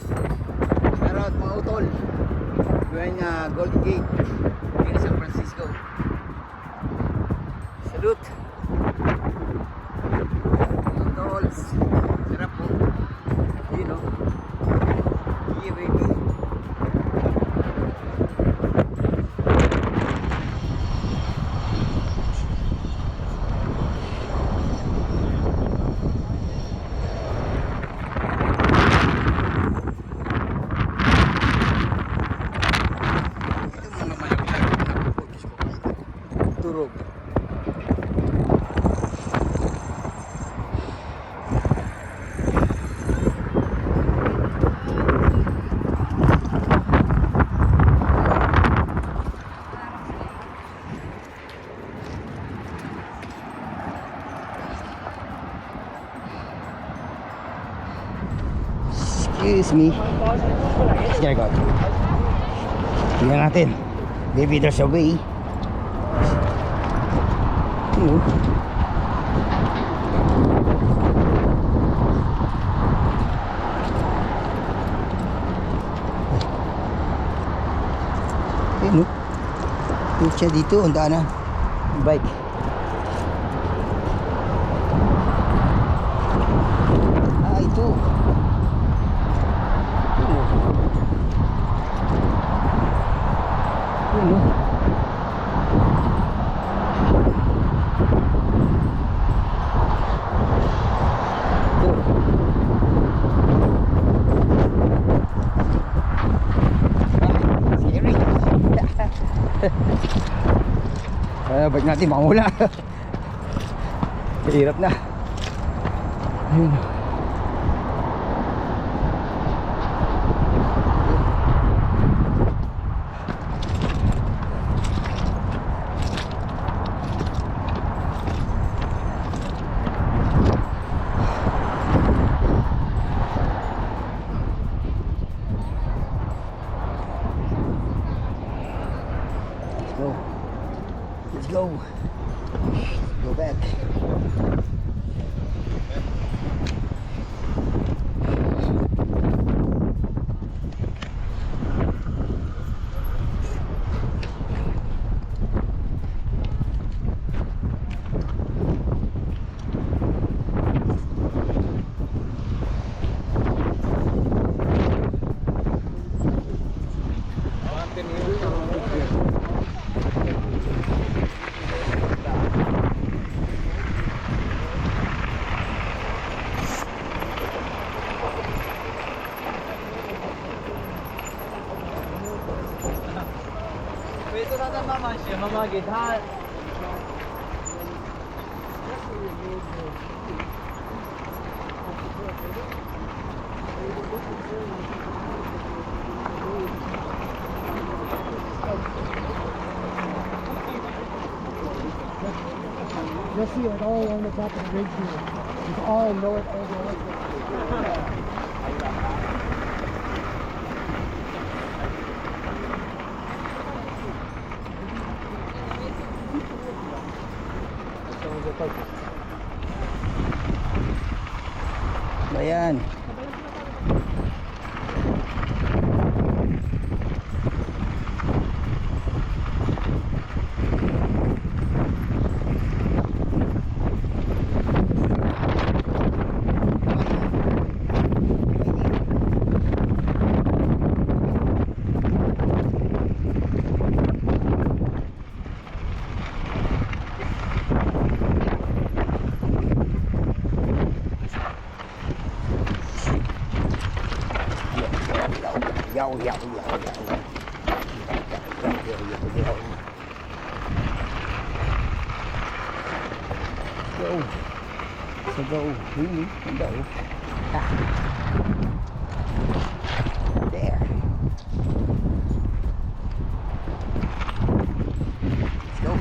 Shoutout mga utol. Going Golden Gate. Here San Francisco. Salute. Utols. Sarap po. Yun o. Yeah baby. Turog. Excuse me. There you go. Tingnan natin. Maybe there's a way. Ayun o. Yung siya dito, ang daan na bike. Ito. Ayun o. Ba't natin makahula. Hirap na. Ayun. Let's go. Go back. Mamagidhan. You'll see it all on the top of the ridge here. It's all north over. Ayan. Yo. So go. Really? Go. There. Let's go.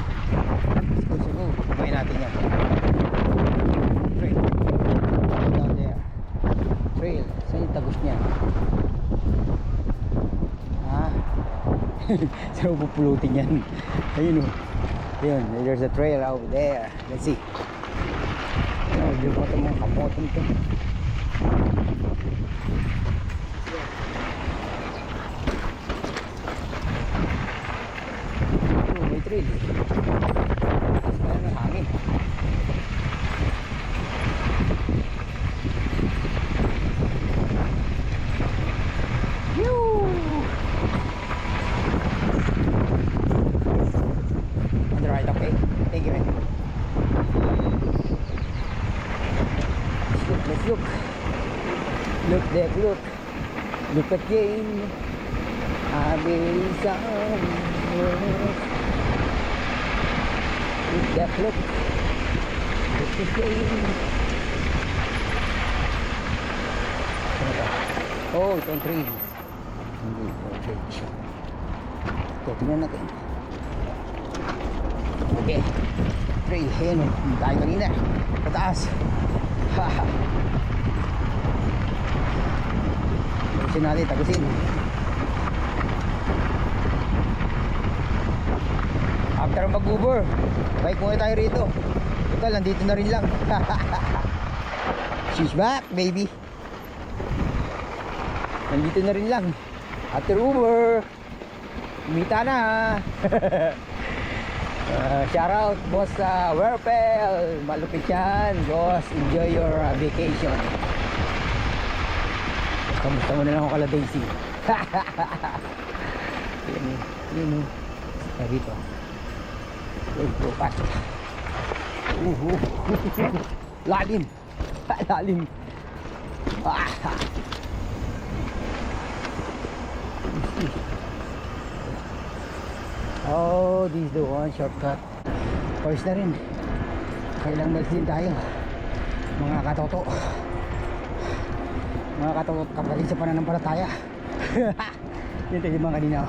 Kumain natin yan. Trail. Down there. Trail. Saan yung tagos niya? So pupulutin yan. Ayun o. Ayun, there's a trail over there. Let's see. Di ba ito mga kamotin ito? Really? Taas pa ng hangin. Yoo! On the right, okay? Thank you, man. Let's look. Look there, look. Look again. Amazing. Look that, look. Look again. Oh, it's on trees. Hindi, okay. So, tingnan natin. Okay. Tree, ayan o. Hindi tayo kanina. Pataas. Haha. Tagusin natin, tagusin. After mag-Uber, bike muna tayo rito. Total, nandito na rin lang. She's back, baby. Nandito na rin lang. After Uber, umita na. Shout out, boss Werpel. Malupit yan, boss. Enjoy your vacation. Kamusta mo na lang ako kala Daisy. Yun o. Dito. Go fast. Lalim. Lalim. Oh, this is the one shortcut. Pawis na rin. Kailang magsin tayo. Mga katoto. Mga katoto kapatid sa pananampalataya. Yan tayo mga kanina.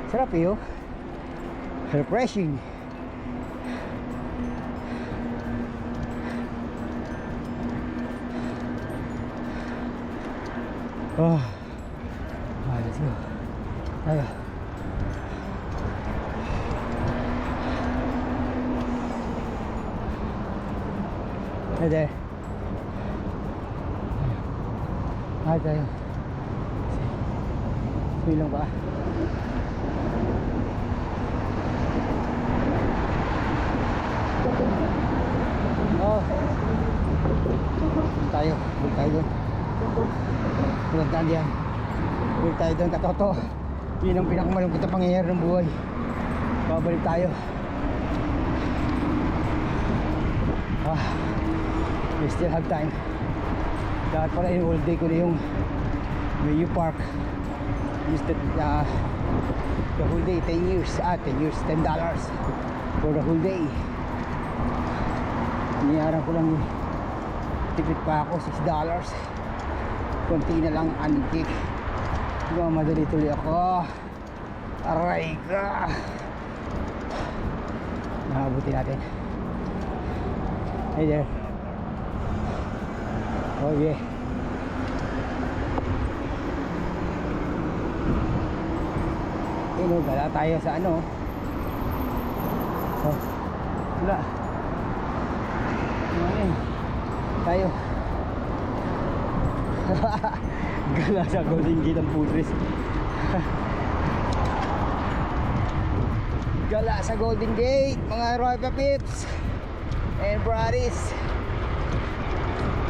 Sarap eh oh. Refreshing. Oh. Let's go. Tayo. Hey there. Hi tayo. Silang ba? Oh. Tayo. Huwag tayo doon. Huwag tayo diyan. Huwag tayo doon katoto. Yun ang pinakamalungkot na pangyayari ng buhay. Babalik tayo. We still have time. Dapat pala yung whole day ko na yung Mayu Park. Used the whole day, 10 years. $10 for the whole day. Niyaran ko lang tipid pa ako, $6. Konti na lang antik. Madali tuloy ako. Aray ka. Nakabuti natin. Hey there. Oh yeah. Gala tayo sa ano. Oh. Wala. Ano tayo. Gala sa Golden Gate ang putris. Gala sa Golden Gate, mga Royal Pips and Bradis.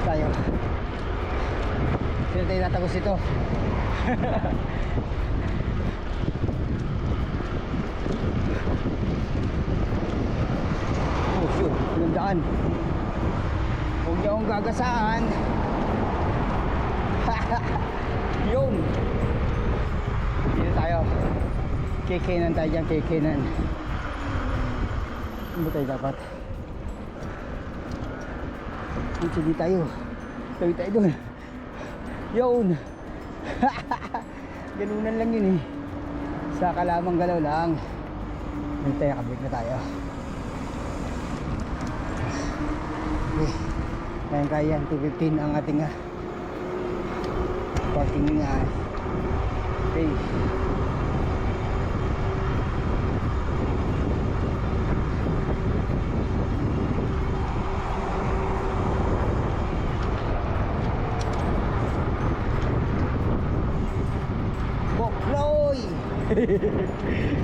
Tayo. Sino tayo natagos ito? Oh shoot, pinagdaan. Huwag niyo akong gagasaan. Yun. Dito tayo. Kekenan tayo dyan, kekenan. Ano ba tayo dapat? Hindi tayo. Tawi tayo doon. Yun. Ganunan lang yun eh. Saka lamang galaw lang. Hintay, kablik na tayo. Okay. Kaya 215 ang ating parking okay.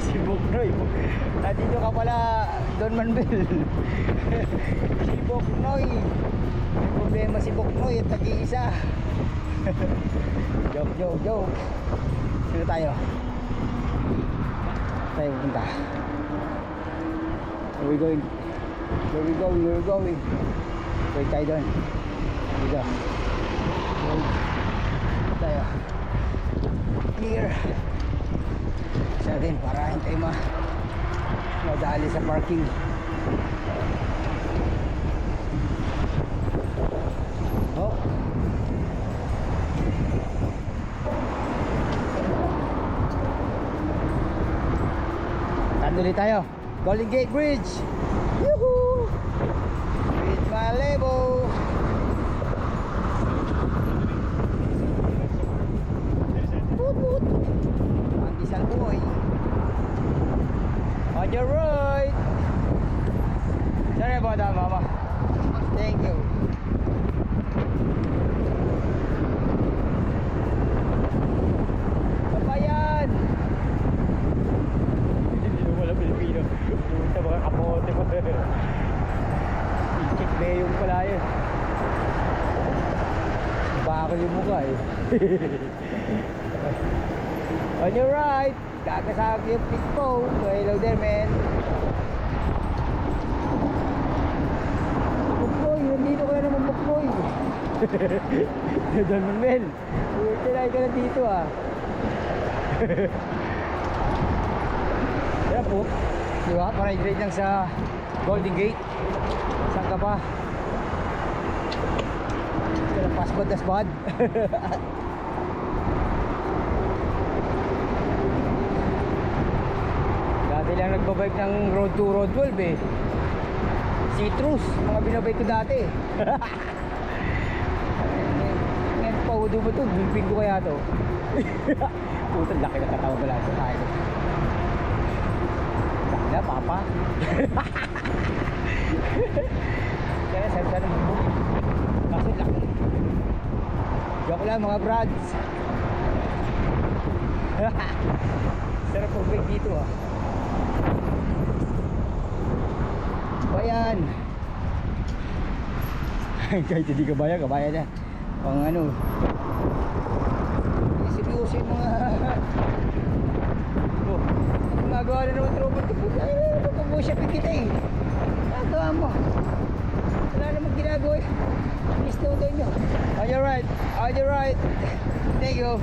Si Buknoy Boknoy. Nandito ka pala, Don Manuel. Si Boknoy. May problema si Boknoy at nag-iisa. Joke. Sino tayo? Tayo pupunta. Where we going? Where we going? Wait tayo doon. Dito. Tayo. Clear. Sa atin para hintay madali sa parking. Oh. Tuloy tayo. Golden Gate Bridge. Yuhu! Bridge Malebo. Put. Pandesal boy. On your right. Sorry about that, mama. Thank you. Kabayan. Wala Pilipino. Punta mga kapote mo. I-check na yung pala yun. Bakal yung mukha eh. On your right. Kakasakit yung pit po. Hello there, man. Bukloy. Nandito ka na naman, Bukloy. Don Manuel. Tinay ka na dito ah. Kaya po, di ba? Para-grade lang sa Golden Gate. Saan ka pa? Pasbad das bad. Dati lang nagbabike ng Road to Road 12 eh. Citrus, mga binabike ko dati. Ngayon pa, udo ba ito? Bimping ko kaya ito. Puto, laki na katawa pala sa tayo. Sana, papa. Kaya sana magbuk. Kaso laki. Joke lang mga brads. Sarap magbike dito ah. Bayan. Kahit hindi kabayan, kabayan na. Pang ano. Seryoso yung mga oh, gumagawa na naman tropa ito. Pag-push-upin kita eh. Nagawa mo. Wala namang ginagawa eh. Slow down nyo. On your right. On your right. Thank you.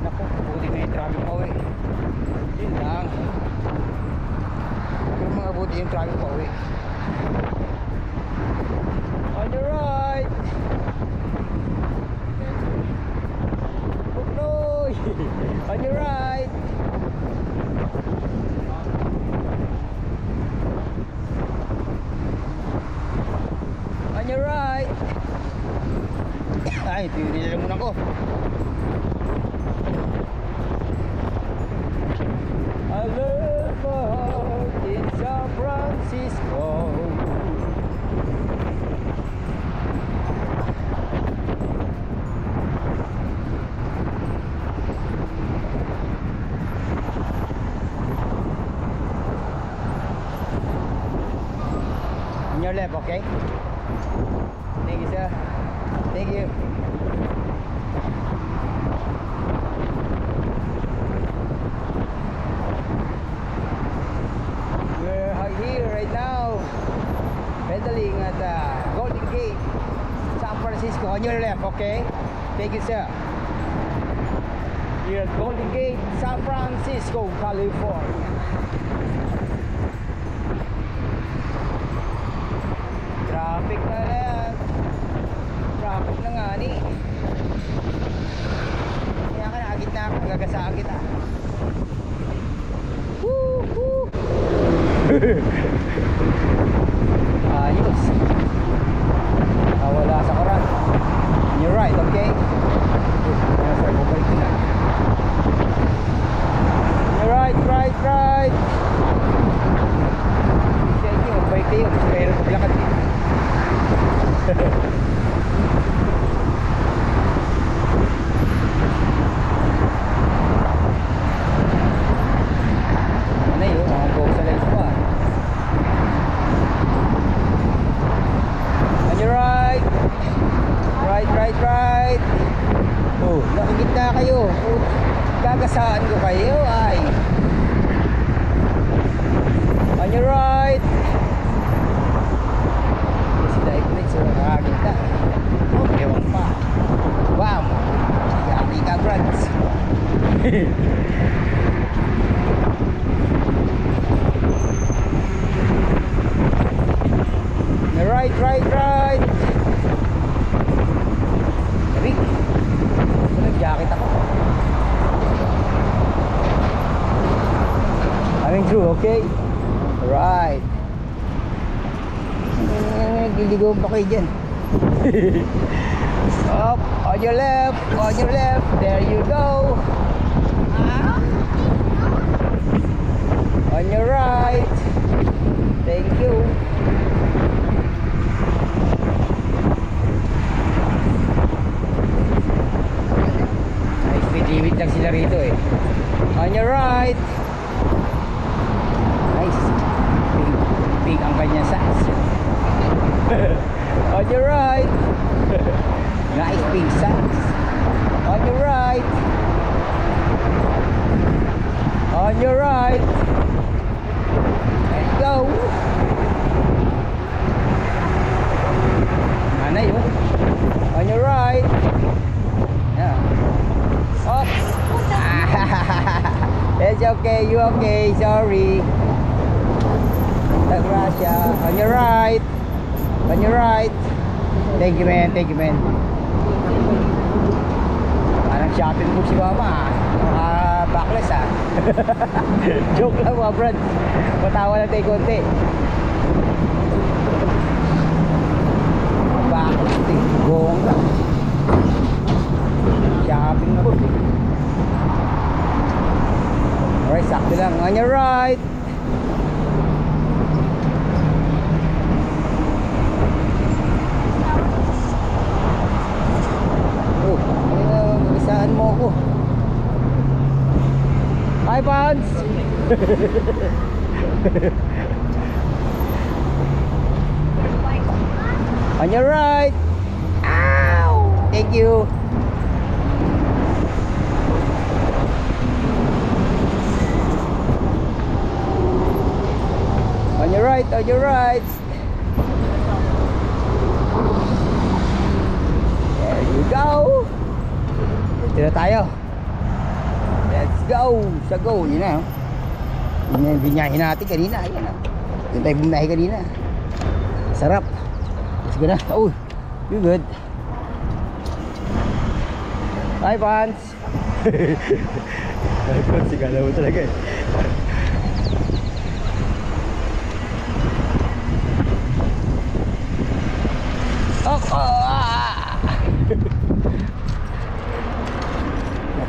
Naku, buti na yung traffic pa eh. Yun lang. Pero mga buti yung traffic pa eh. On your right. Buknoy. On your right. On your right. Ay, tinila muna ko. I love my heart in San Francisco. On your left, okay? Thank you, sir. Thank you. We're here right now, pedaling at Golden Gate, San Francisco. On your left, okay? Thank you, sir. Here at Golden Gate, San Francisco, California. Traffic na yan. Traffic na nga ni. Kaya ka nakagit na ako, nagagasakit ah. Woo! Ayos. Wala sa koran. On your right, okay? Yes, sir, bubalik na. On your right. Siya hindi, magbalik kayo. Pero paglakad dito. gitna kayo. Gagasaan ko kayo ay. On your right. Kasi dahil ko rin sa nakakita. Ewan pa. Wow. Yaki ka, Brads. Right. Sabi, nag-jacket ako. Coming through, okay? Right. Giligaw pa kayo dyan. Up, on your left, there you go. On your right. Thank you. Ay, speed limit lang sila rito eh. On your right. Nice. Big ang kanya size. On your right. Nice big size. On your right. On your right. Let's go. Nanay oh. On your right. Yeah. Oh. It's okay. You okay? Sorry. Gracia. On your right. On your right. Thank you, man. Thank you, man. Parang shopping mo si mama. Backless ah. Joke lang mga brad. Matawa lang tayo konti. Backless eh. Gong lang. Shopping mo. Alright, sakto lang. On your right. Saan mo ako? Hi, Pans! On your right! Ow! Thank you! On your right, on your right! There you go! Dito na tayo. Let's go. Sa go. Yun na. Yun yung binyahin natin kanina. Ayan na. Yun tayo bumiyahin kanina. Sarap. Let's go na. Oh, you good. Hi, Pants. Hi, Pants. Sigala mo talaga eh.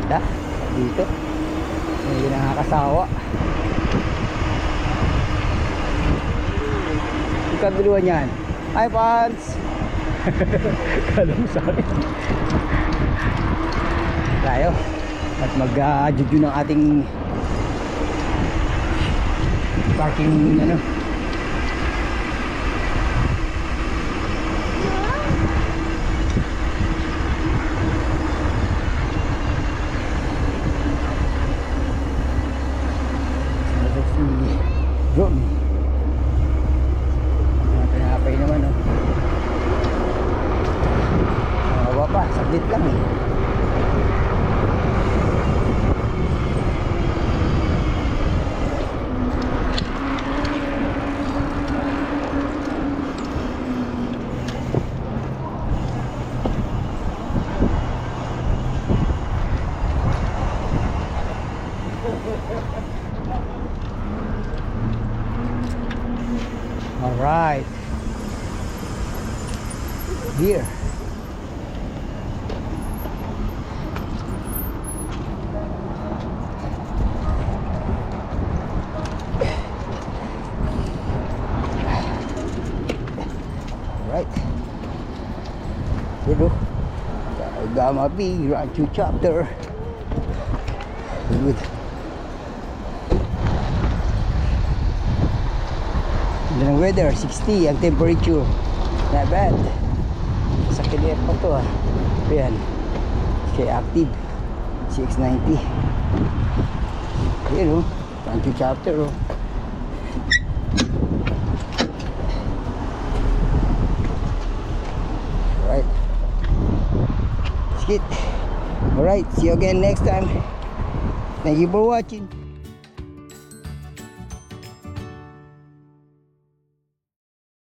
Ganda dito. Hindi nakakasawa. Yung kaguluhan yan. Hi, Pants. Kala mo sa akin. Tayo at mag-judge ng ating parking ano. Drone. Pinapay naman oh. Mawa pa, saglit lang eh. All right. Here. All right. Good. Gama B, Rancho chapter. Good. Ang weather 60 ang temperature, not bad. Sa kilir pa to ah. Ayan, kaya active. CX-90. Here, oh. Thank you, chapter, oh. Alright. Skit. Alright, see you again next time. Thank you for watching.